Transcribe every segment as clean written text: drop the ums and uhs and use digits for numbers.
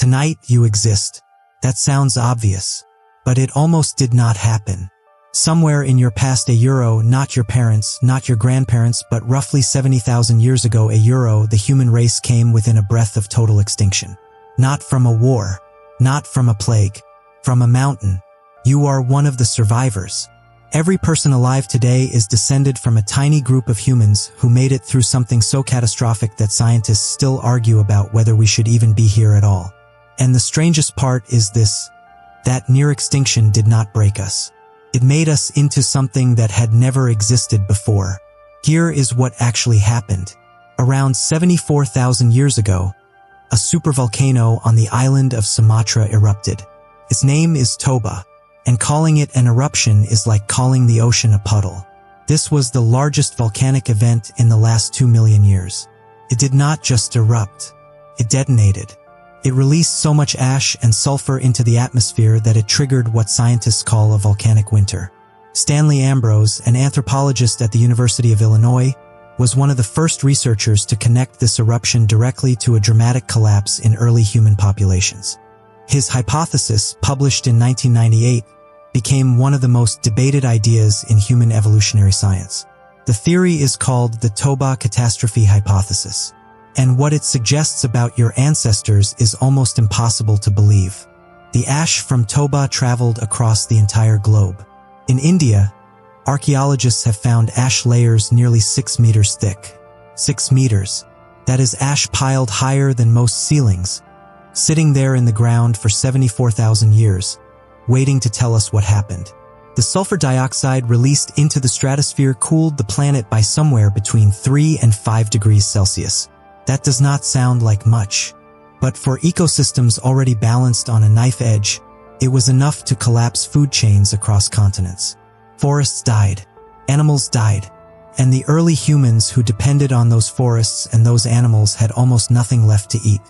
Tonight you exist. That sounds obvious, but it almost did not happen. Somewhere in your past not your parents, not your grandparents, but roughly 70,000 years ago the human race came within a breath of total extinction. Not from a war, not from a plague, from a mountain. You are one of the survivors. Every person alive today is descended from a tiny group of humans who made it through something so catastrophic that scientists still argue about whether we should even be here at all. And the strangest part is this: that near extinction did not break us. It made us into something that had never existed before. Here is what actually happened. Around 74,000 years ago, a supervolcano on the island of Sumatra erupted. Its name is Toba, and calling it an eruption is like calling the ocean a puddle. This was the largest volcanic event in the last 2 million years. It did not just erupt, it detonated. It released so much ash and sulfur into the atmosphere that it triggered what scientists call a volcanic winter. Stanley Ambrose, an anthropologist at the University of Illinois, was one of the first researchers to connect this eruption directly to a dramatic collapse in early human populations. His hypothesis, published in 1998, became one of the most debated ideas in human evolutionary science. The theory is called the Toba Catastrophe hypothesis, and what it suggests about your ancestors is almost impossible to believe. The ash from Toba traveled across the entire globe. In India, archaeologists have found ash layers nearly 6 meters thick. 6 meters. That is ash piled higher than most ceilings, sitting there in the ground for 74,000 years, waiting to tell us what happened. The sulfur dioxide released into the stratosphere cooled the planet by somewhere between 3 and 5 degrees Celsius. That does not sound like much, but for ecosystems already balanced on a knife edge, it was enough to collapse food chains across continents. Forests died, animals died, and the early humans who depended on those forests and those animals had almost nothing left to eat.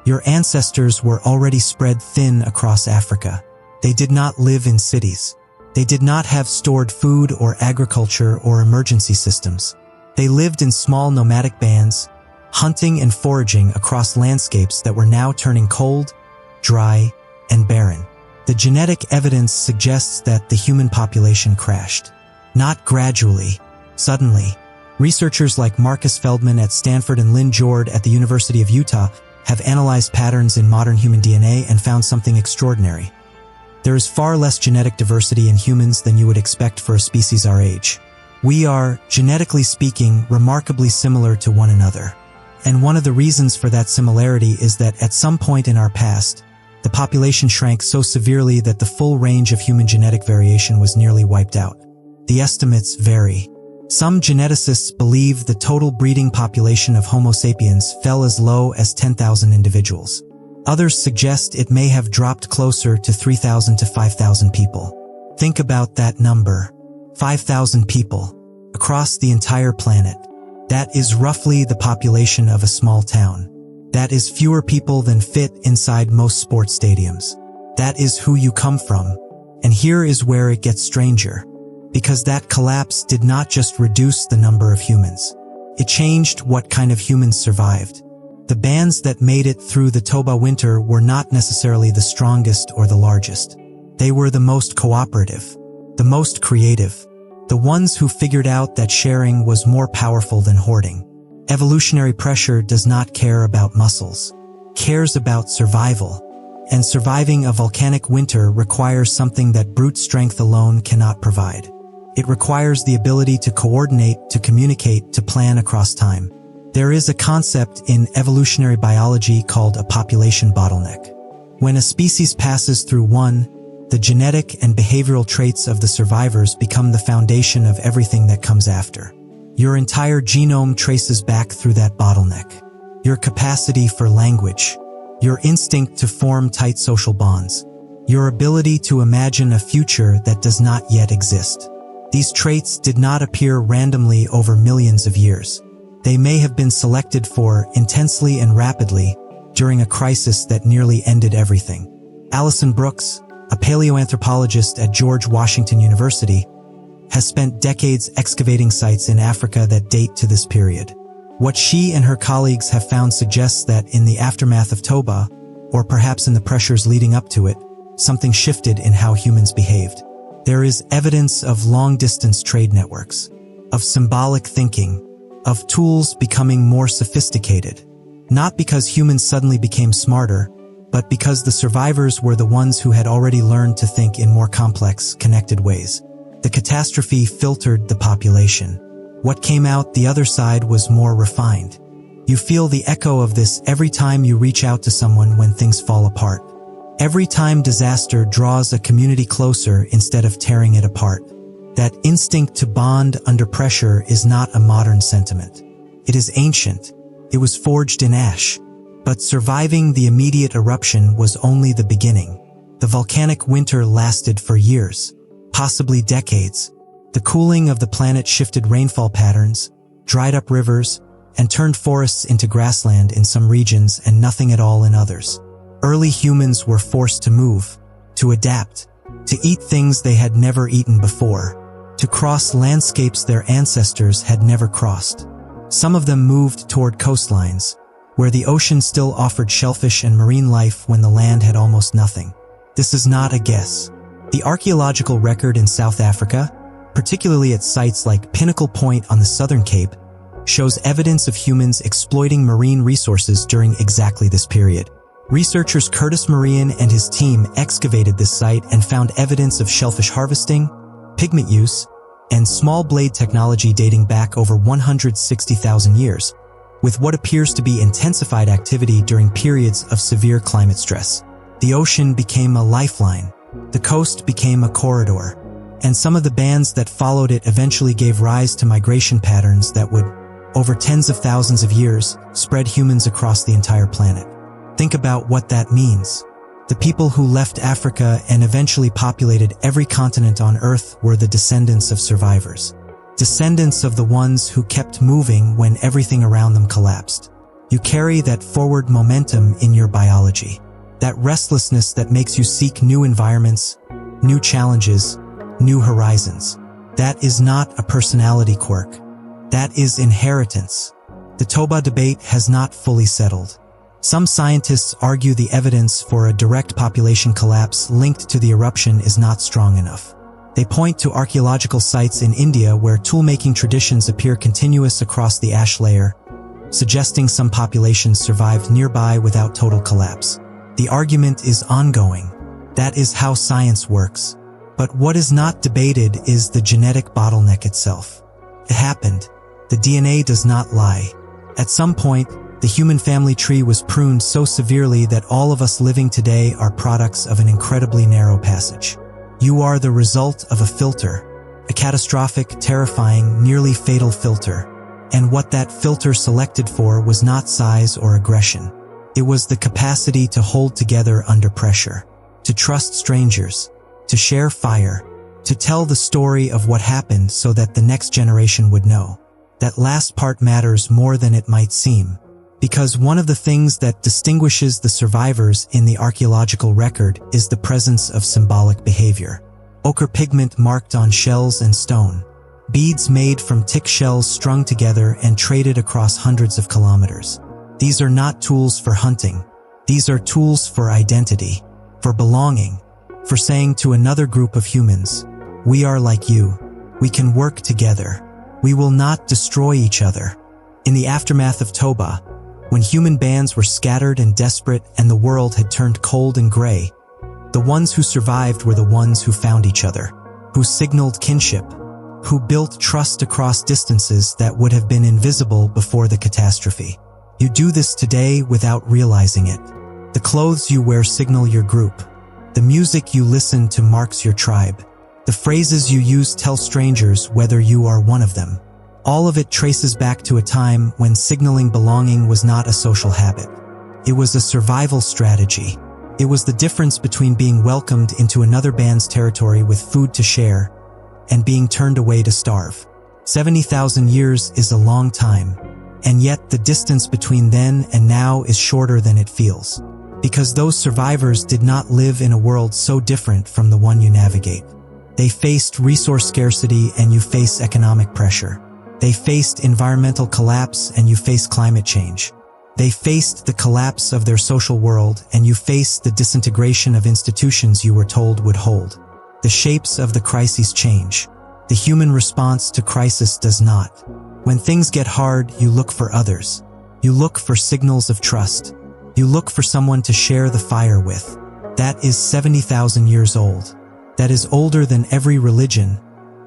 Your ancestors were already spread thin across Africa. They did not live in cities. They did not have stored food or agriculture or emergency systems. They lived in small nomadic bands, hunting and foraging across landscapes that were now turning cold, dry, and barren. The genetic evidence suggests that the human population crashed. Not gradually, suddenly. Researchers like Marcus Feldman at Stanford and Lynn Jord at the University of Utah have analyzed patterns in modern human DNA and found something extraordinary. There is far less genetic diversity in humans than you would expect for a species our age. We are, genetically speaking, remarkably similar to one another. And one of the reasons for that similarity is that at some point in our past, the population shrank so severely that the full range of human genetic variation was nearly wiped out. The estimates vary. Some geneticists believe the total breeding population of Homo sapiens fell as low as 10,000 individuals. Others suggest it may have dropped closer to 3,000 to 5,000 people. Think about that number. 5,000 people. Across the entire planet. That is roughly the population of a small town. That is fewer people than fit inside most sports stadiums. That is who you come from. And here is where it gets stranger. Because that collapse did not just reduce the number of humans. It changed what kind of humans survived. The bands that made it through the Toba winter were not necessarily the strongest or the largest. They were the most cooperative, the most creative, the ones who figured out that sharing was more powerful than hoarding. Evolutionary pressure does not care about muscles, cares about survival. And surviving a volcanic winter requires something that brute strength alone cannot provide. It requires the ability to coordinate, to communicate, to plan across time. There is a concept in evolutionary biology called a population bottleneck. When a species passes through one, the genetic and behavioral traits of the survivors become the foundation of everything that comes after. Your entire genome traces back through that bottleneck. Your capacity for language, your instinct to form tight social bonds, your ability to imagine a future that does not yet exist. These traits did not appear randomly over millions of years. They may have been selected for intensely and rapidly during a crisis that nearly ended everything. Alison Brooks, a paleoanthropologist at George Washington University, has spent decades excavating sites in Africa that date to this period. What she and her colleagues have found suggests that in the aftermath of Toba, or perhaps in the pressures leading up to it, something shifted in how humans behaved. There is evidence of long-distance trade networks, of symbolic thinking, of tools becoming more sophisticated, not because humans suddenly became smarter, but because the survivors were the ones who had already learned to think in more complex, connected ways. The catastrophe filtered the population. What came out the other side was more refined. You feel the echo of this every time you reach out to someone when things fall apart. Every time disaster draws a community closer instead of tearing it apart. That instinct to bond under pressure is not a modern sentiment. It is ancient. It was forged in ash. But surviving the immediate eruption was only the beginning. The volcanic winter lasted for years, possibly decades. The cooling of the planet shifted rainfall patterns, dried up rivers, and turned forests into grassland in some regions and nothing at all in others. Early humans were forced to move, to adapt, to eat things they had never eaten before, to cross landscapes their ancestors had never crossed. Some of them moved toward coastlines, where the ocean still offered shellfish and marine life when the land had almost nothing. This is not a guess. The archaeological record in South Africa, particularly at sites like Pinnacle Point on the Southern Cape, shows evidence of humans exploiting marine resources during exactly this period. Researchers Curtis Marion and his team excavated this site and found evidence of shellfish harvesting, pigment use, and small blade technology dating back over 160,000 years, with what appears to be intensified activity during periods of severe climate stress. The ocean became a lifeline, the coast became a corridor, and some of the bands that followed it eventually gave rise to migration patterns that would, over tens of thousands of years, spread humans across the entire planet. Think about what that means. The people who left Africa and eventually populated every continent on Earth were the descendants of survivors. Descendants of the ones who kept moving when everything around them collapsed. You carry that forward momentum in your biology. That restlessness that makes you seek new environments, new challenges, new horizons. That is not a personality quirk. That is inheritance. The Toba debate has not fully settled. Some scientists argue the evidence for a direct population collapse linked to the eruption is not strong enough. They point to archaeological sites in India where tool-making traditions appear continuous across the ash layer, suggesting some populations survived nearby without total collapse. The argument is ongoing. That is how science works. But what is not debated is the genetic bottleneck itself. It happened. The DNA does not lie. At some point, the human family tree was pruned so severely that all of us living today are products of an incredibly narrow passage. You are the result of a filter, a catastrophic, terrifying, nearly fatal filter. And what that filter selected for was not size or aggression. It was the capacity to hold together under pressure, to trust strangers, to share fire, to tell the story of what happened so that the next generation would know. That last part matters more than it might seem, because one of the things that distinguishes the survivors in the archaeological record is the presence of symbolic behavior. Ochre pigment marked on shells and stone. Beads made from tick shells strung together and traded across hundreds of kilometers. These are not tools for hunting. These are tools for identity, for belonging, for saying to another group of humans, we are like you. We can work together. We will not destroy each other. In the aftermath of Toba, when human bands were scattered and desperate and the world had turned cold and gray, the ones who survived were the ones who found each other, who signaled kinship, who built trust across distances that would have been invisible before the catastrophe. You do this today without realizing it. The clothes you wear signal your group. The music you listen to marks your tribe. The phrases you use tell strangers whether you are one of them. All of it traces back to a time when signaling belonging was not a social habit. It was a survival strategy. It was the difference between being welcomed into another band's territory with food to share and being turned away to starve. 70,000 years is a long time, and yet the distance between then and now is shorter than it feels, because those survivors did not live in a world so different from the one you navigate. They faced resource scarcity and you face economic pressure. They faced environmental collapse and you face climate change. They faced the collapse of their social world, and you faced the disintegration of institutions you were told would hold. The shapes of the crises change. The human response to crisis does not. When things get hard, you look for others. You look for signals of trust. You look for someone to share the fire with. That is 70,000 years old. That is older than every religion,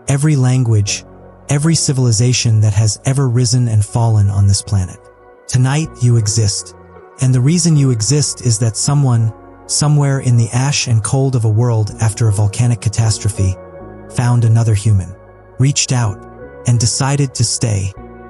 every language, every civilization that has ever risen and fallen on this planet. Tonight you exist. And the reason you exist is that someone, somewhere in the ash and cold of a world after a volcanic catastrophe, found another human, reached out, and decided to stay.